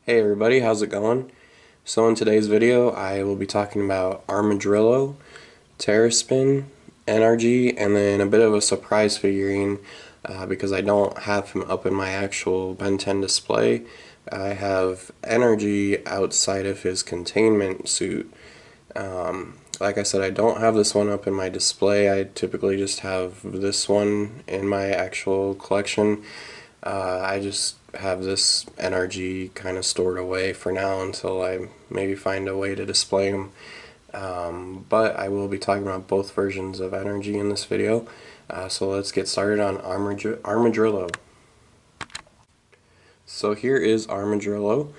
Hey everybody, how's it going? So in today's video I will be talking about Armodrillo, Terraspin, NRG, and then a bit of a surprise figurine because I don't have him up in my actual Ben 10 display. I have NRG outside of his containment suit. Like I said, I don't have this one up in my display. I typically just have this one in my actual collection. I just have this NRG kind of stored away for now until I maybe find a way to display them. But I will be talking about both versions of NRG in this video. So let's get started on Armodrillo. So here is Armodrillo.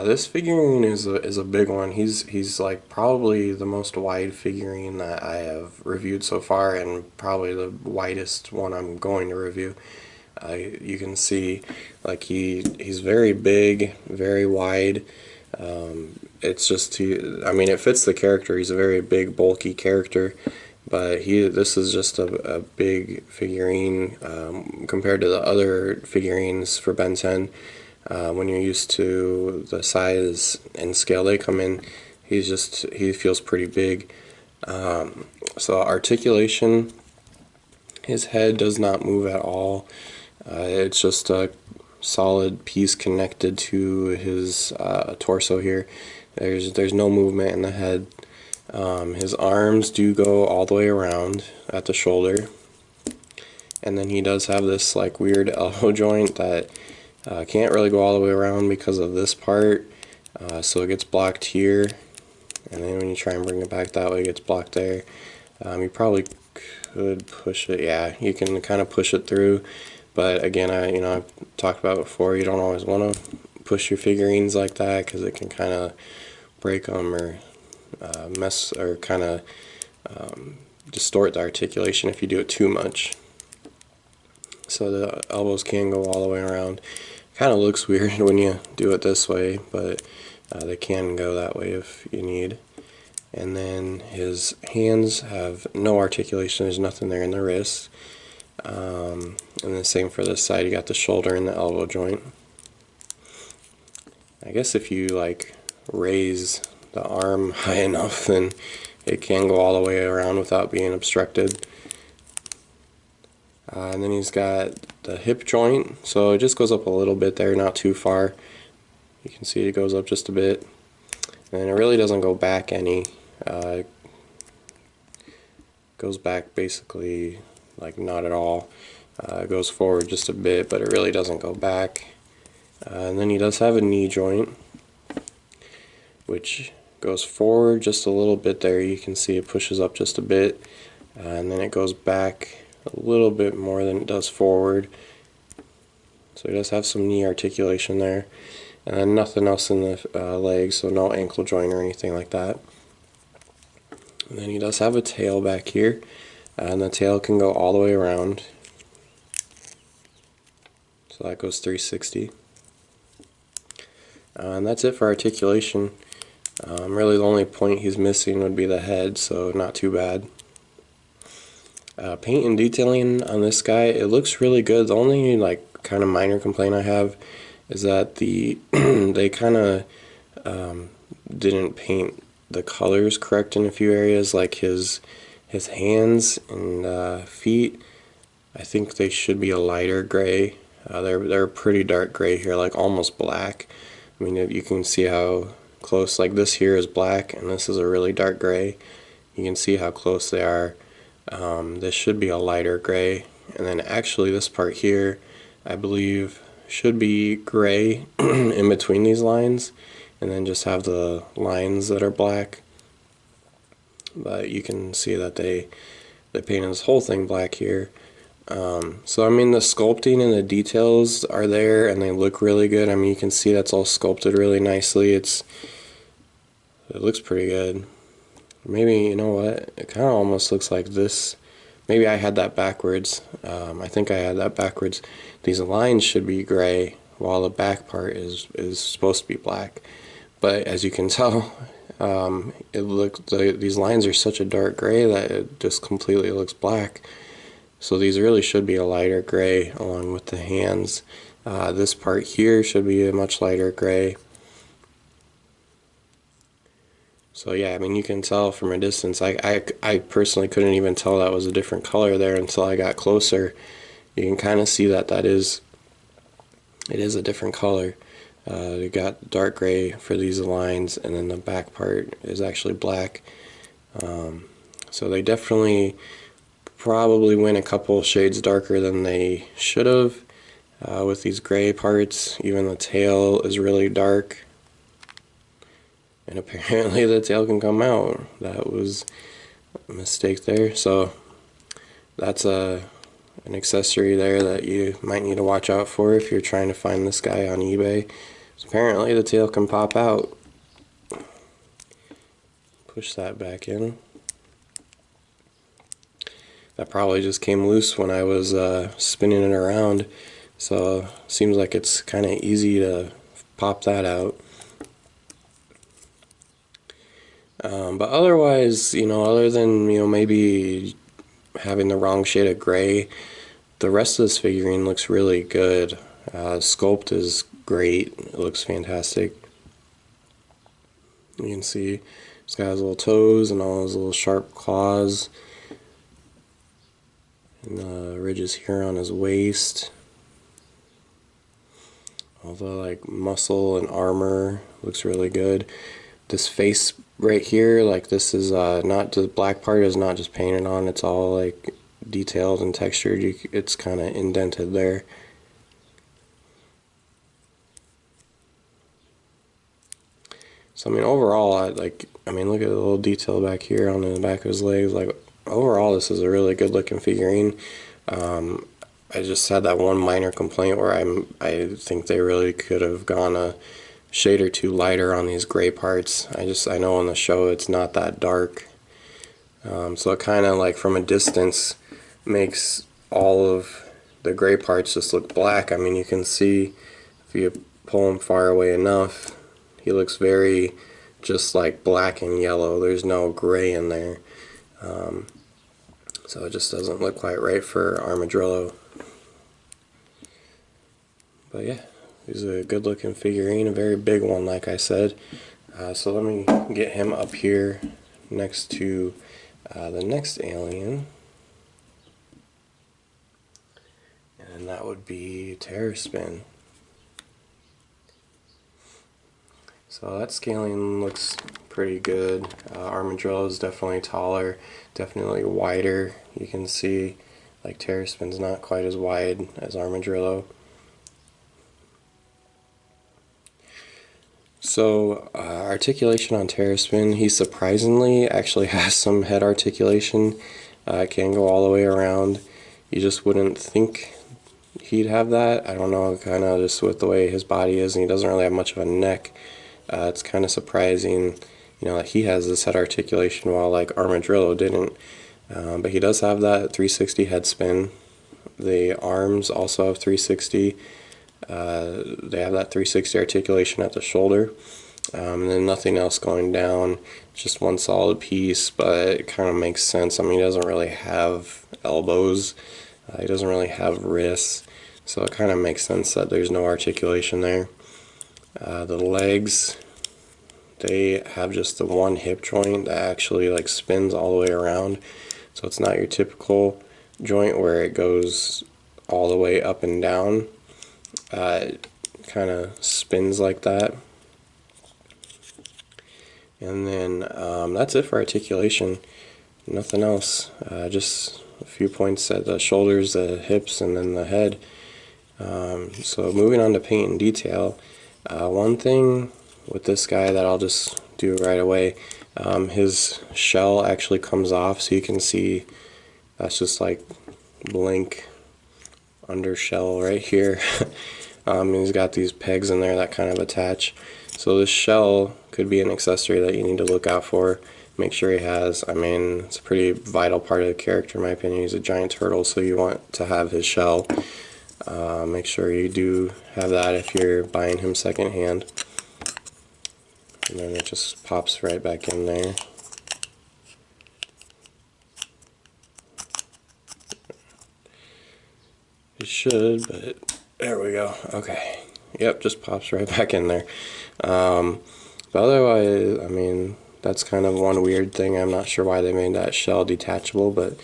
This figurine is a big one. He's like probably the most wide figurine that I have reviewed so far, and probably the widest one I'm going to review. You can see like he's very big, very wide. It's just I mean, it fits the character. He's a very big, bulky character, but this is just a big figurine compared to the other figurines for Ben 10. When you're used to the size and scale they come in, he feels pretty big. So articulation, his head does not move at all. It's just a solid piece connected to his torso here. There's no movement in the head. His arms do go all the way around at the shoulder, and then he does have this like weird elbow joint that can't really go all the way around because of this part. So it gets blocked here, and then when you try and bring it back that way, it gets blocked there. You probably could push it. Yeah, you can kind of push it through. But again, I've talked about it before, you don't always want to push your figurines like that because it can kind of break them or mess or kind of distort the articulation if you do it too much. So the elbows can go all the way around. Kind of looks weird when you do it this way, but they can go that way if you need. And then his hands have no articulation, there's nothing there in the wrist. And the same for this side, you got the shoulder and the elbow joint. I guess if you like raise the arm high enough, then it can go all the way around without being obstructed. And then he's got the hip joint, so it just goes up a little bit there, not too far. You can see it goes up just a bit, and it really doesn't go back any. It goes back basically like not at all. It goes forward just a bit, but it really doesn't go back. And then he does have a knee joint, which goes forward just a little bit there. You can see it pushes up just a bit, and then it goes back a little bit more than it does forward. So he does have some knee articulation there, and nothing else in the legs, so no ankle joint or anything like that. And then he does have a tail back here, and the tail can go all the way around. So that goes 360. And that's it for articulation. Really the only point he's missing would be the head, so not too bad. Paint and detailing on this guy, it looks really good. The only like kind of minor complaint I have is that they kind of didn't paint the colors correct in a few areas, like his hands and feet. I think they should be a lighter gray. They're pretty dark gray here, like almost black. I mean, you can see how close, like this here is black and this is a really dark gray. You can see how close they are. This should be a lighter gray, and then actually this part here I believe should be gray in between these lines, and then just have the lines that are black. But you can see that they painted this whole thing black here. So I mean, the sculpting and the details are there and they look really good. I mean, you can see that's all sculpted really nicely. It looks pretty good. Maybe, you know what, it kind of almost looks like this. Maybe I had that backwards. I think I had that backwards. These lines should be gray while the back part is supposed to be black. But as you can tell, these lines are such a dark gray that it just completely looks black. So these really should be a lighter gray along with the hands This part here should be a much lighter gray. So yeah, I mean, you can tell from a distance. I personally couldn't even tell that was a different color there until I got closer. You can kind of see that it is a different color. You got dark gray for these lines, and then the back part is actually black. So they definitely probably went a couple shades darker than they should have with these gray parts. Even the tail is really dark. And apparently the tail can come out. That was a mistake there. So that's an accessory there that you might need to watch out for if you're trying to find this guy on eBay. So apparently the tail can pop out. Push that back in. That probably just came loose when I was spinning it around. So seems like it's kind of easy to pop that out. But otherwise, other than, maybe having the wrong shade of gray, the rest of this figurine looks really good. Sculpt is great. It looks fantastic. You can see he's got his little toes and all his little sharp claws. And the ridges here on his waist. All the like muscle and armor looks really good. This face right here, like this is not, the black part is not just painted on, it's all like detailed and textured. It's kind of indented there. So I mean, overall, I mean, look at the little detail back here on the back of his legs. Like overall, this is a really good looking figurine. I just had that one minor complaint where I think they really could have gone a shade or two lighter on these gray parts. I know on the show it's not that dark. So it kind of like from a distance makes all of the gray parts just look black. I mean, you can see if you pull him far away enough, he looks very just like black and yellow. There's no gray in there. So it just doesn't look quite right for Armodrillo. But yeah, he's a good looking figurine, a very big one like I said. So let me get him up here next to the next alien. And that would be Terraspin. So that scaling looks pretty good. Armodrillo is definitely taller, definitely wider. You can see like Terraspin's not quite as wide as Armodrillo. So articulation on Terraspin, he surprisingly actually has some head articulation. It can go all the way around. You just wouldn't think he'd have that. I don't know, kind of just with the way his body is, and he doesn't really have much of a neck. It's kind of surprising, that he has this head articulation while like Armodrillo didn't. But he does have that 360 head spin. The arms also have 360. They have that 360 articulation at the shoulder. And then nothing else going down, just one solid piece, but it kind of makes sense. I mean, he doesn't really have elbows. He doesn't really have wrists. So it kind of makes sense that there's no articulation there. The legs, they have just the one hip joint that actually like spins all the way around. So it's not your typical joint where it goes all the way up and down. It kind of spins like that. And then that's it for articulation. Nothing else. Just a few points at the shoulders, the hips, and then the head. So moving on to paint and detail. One thing with this guy that I'll just do right away, his shell actually comes off, so you can see that's just like blank undershell right here. He's got these pegs in there that kind of attach. So this shell could be an accessory that you need to look out for. Make sure he has, I mean, it's a pretty vital part of the character in my opinion. He's a giant turtle, so you want to have his shell. Make sure you do have that if you're buying him secondhand. And then it just pops right back in there. It should, but There we go. Okay. Yep, just pops right back in there. Um, but otherwise, I mean, that's kind of one weird thing. I'm not sure why they made that shell detachable, but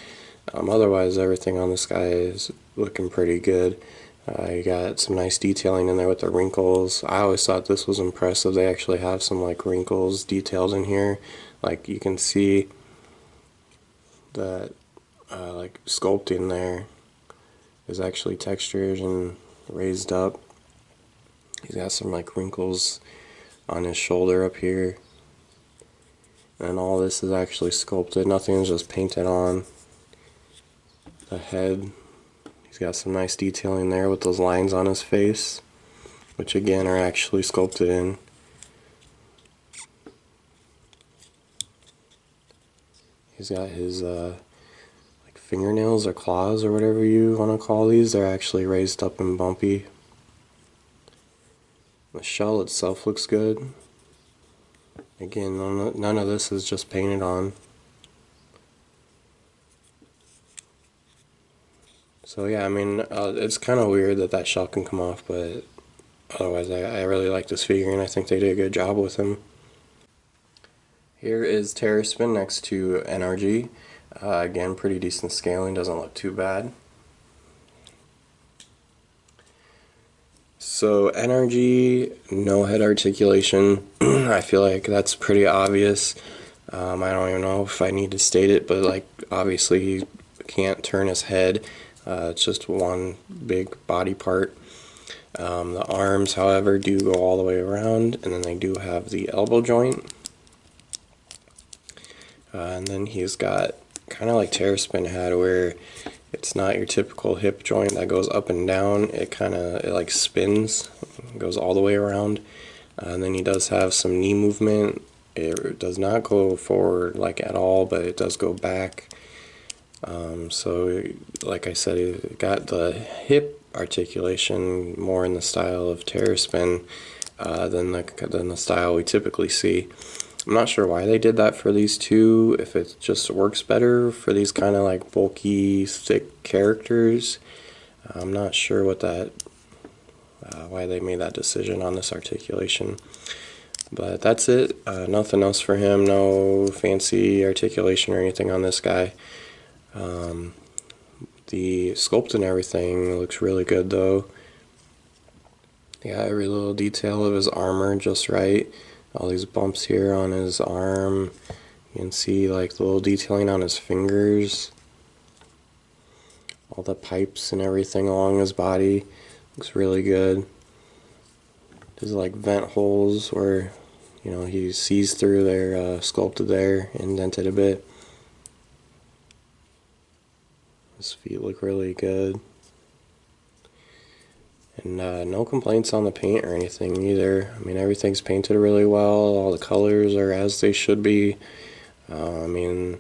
otherwise, everything on this guy is looking pretty good. You got some nice detailing in there with the wrinkles. I always thought this was impressive. They actually have some like wrinkles detailed in here. Like you can see that like sculpting there is actually textured and raised up. He's got some like wrinkles on his shoulder up here. And all this is actually sculpted. Nothing is just painted on. The head, he's got some nice detailing there with those lines on his face, which again are actually sculpted in. He's got his like fingernails or claws or whatever you want to call these. They're actually raised up and bumpy. The shell itself looks good. Again, none of this is just painted on. So yeah, I mean, it's kind of weird that that shell can come off, but otherwise I really like this figurine. I think they did a good job with him. Here is Terraspin next to NRG. Again, pretty decent scaling, doesn't look too bad. So NRG, no head articulation. I feel like that's pretty obvious. I don't even know if I need to state it, but like obviously he can't turn his head. It's just one big body part. The arms, however, do go all the way around, and then they do have the elbow joint. And then he's got kind of like Terraspin had, where it's not your typical hip joint that goes up and down. It like spins, goes all the way around. And then he does have some knee movement. It does not go forward like at all, but it does go back. So like I said, it got the hip articulation more in the style of Terraspin than the style we typically see. I'm not sure why they did that for these two, if it just works better for these kind of like bulky, thick characters. I'm not sure what why they made that decision on this articulation. But that's it. Nothing else for him. No fancy articulation or anything on this guy. The sculpt and everything looks really good though. Yeah, every little detail of his armor just right. All these bumps here on his arm. You can see like the little detailing on his fingers. All the pipes and everything along his body. Looks really good. There's like vent holes where, you know, he sees through there, sculpted there, indented a bit. His feet look really good. And no complaints on the paint or anything either. I mean, everything's painted really well. All the colors are as they should be. I mean,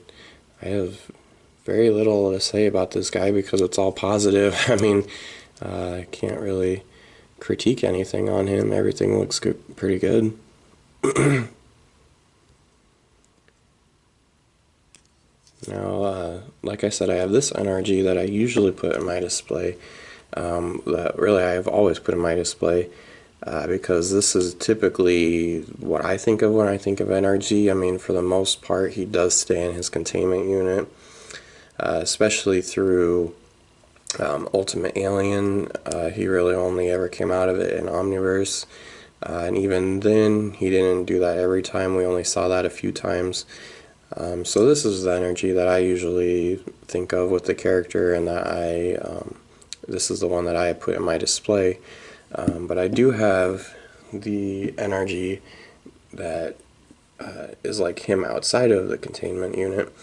I have very little to say about this guy because it's all positive. I mean, I can't really critique anything on him. Everything looks pretty good. Now, like I said, I have this NRG that I usually put in my display. That really I have always put in my display because this is typically what I think of when I think of NRG. I mean, for the most part, he does stay in his containment unit, especially through Ultimate Alien. He really only ever came out of it in Omniverse, and even then, he didn't do that every time. We only saw that a few times. So this is the NRG that I usually think of with the character, and that this is the one that I put in my display. But I do have the NRG that is like him outside of the containment unit,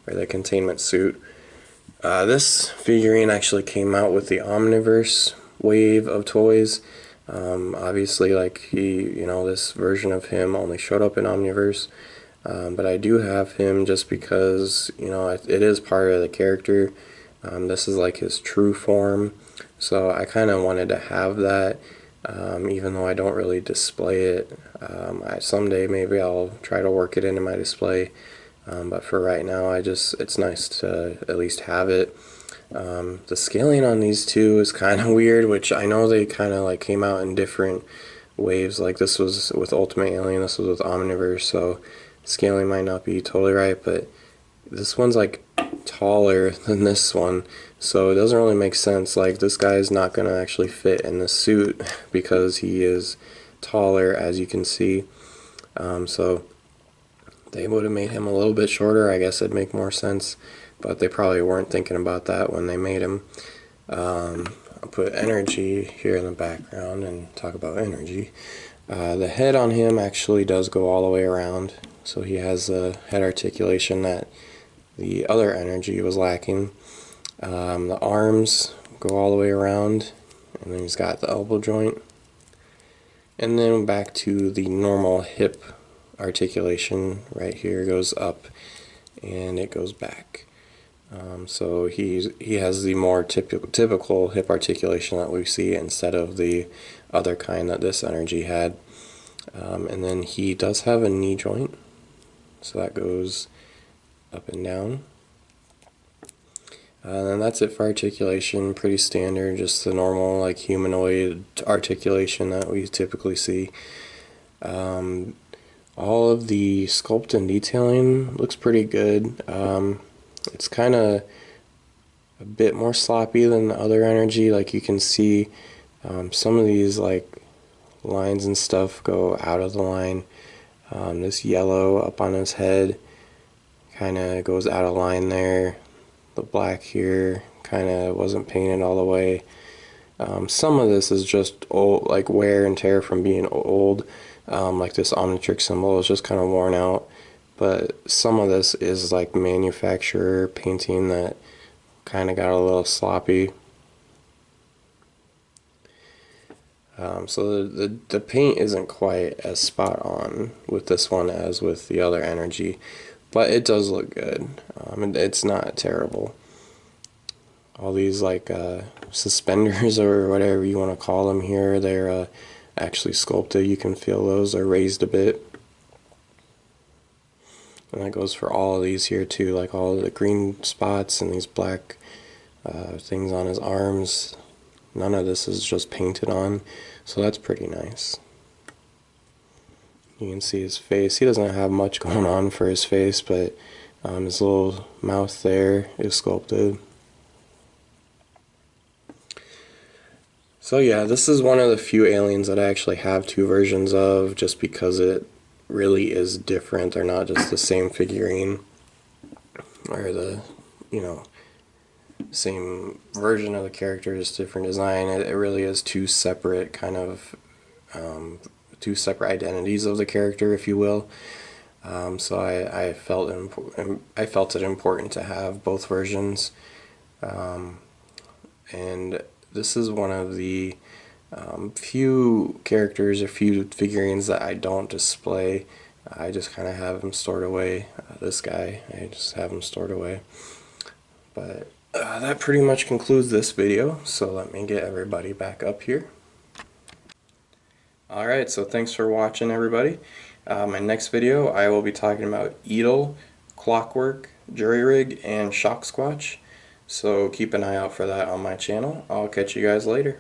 or the containment suit. This figurine actually came out with the Omniverse wave of toys. Obviously, like this version of him only showed up in Omniverse. But I do have him just because, it is part of the character. This is like his true form, so I kind of wanted to have that, even though I don't really display it. Someday maybe I'll try to work it into my display, but for right now it's nice to at least have it. The scaling on these two is kind of weird, which I know they kind of like came out in different waves. Like this was with Ultimate Alien, this was with Omniverse, so scaling might not be totally right, but this one's like taller than this one, so it doesn't really make sense. Like this guy is not going to actually fit in the suit because he is taller, as you can see. So they would have made him a little bit shorter. I guess it'd make more sense, but they probably weren't thinking about that when they made him. I'll put NRG here in the background and talk about NRG. The head on him actually does go all the way around, so he has a head articulation that the other NRG was lacking. The arms go all the way around, and then he's got the elbow joint. And then back to the normal hip articulation right here, goes up and it goes back. So he has the more typical hip articulation that we see instead of the other kind that this NRG had. And then he does have a knee joint, so that goes up and down. And then that's it for articulation, pretty standard, just the normal like humanoid articulation that we typically see. All of the sculpt and detailing looks pretty good. It's kind of a bit more sloppy than the other NRG. Like you can see some of these like lines and stuff go out of the line. This yellow up on his head kind of goes out of line there. The black here kind of wasn't painted all the way. Some of this is just old, like wear and tear from being old. Like this Omnitrix symbol is just kind of worn out. But some of this is like manufacturer painting that kind of got a little sloppy. So the paint isn't quite as spot on with this one as with the other NRG, but it does look good. It's not terrible. All these like suspenders or whatever you want to call them here, they're actually sculpted. You can feel those are raised a bit. And that goes for all of these here too, like all of the green spots and these black things on his arms. None of this is just painted on, so that's pretty nice. You can see his face. He doesn't have much going on for his face, but his little mouth there is sculpted. So yeah, this is one of the few aliens that I actually have two versions of, just because it really is different. They're not just the same figurine or the, you know, same version of the character, just different design. It really is two separate kind of two separate identities of the character, if you will. So I felt it important to have both versions, and this is one of the few characters or few figurines that I don't display. I just kind of have them stored away. This guy, I just have him stored away. But that pretty much concludes this video, so let me get everybody back up here. Alright, so thanks for watching, everybody. My next video, I will be talking about Edel, Clockwork, Jury Rig, and Shock Squatch. So keep an eye out for that on my channel. I'll catch you guys later.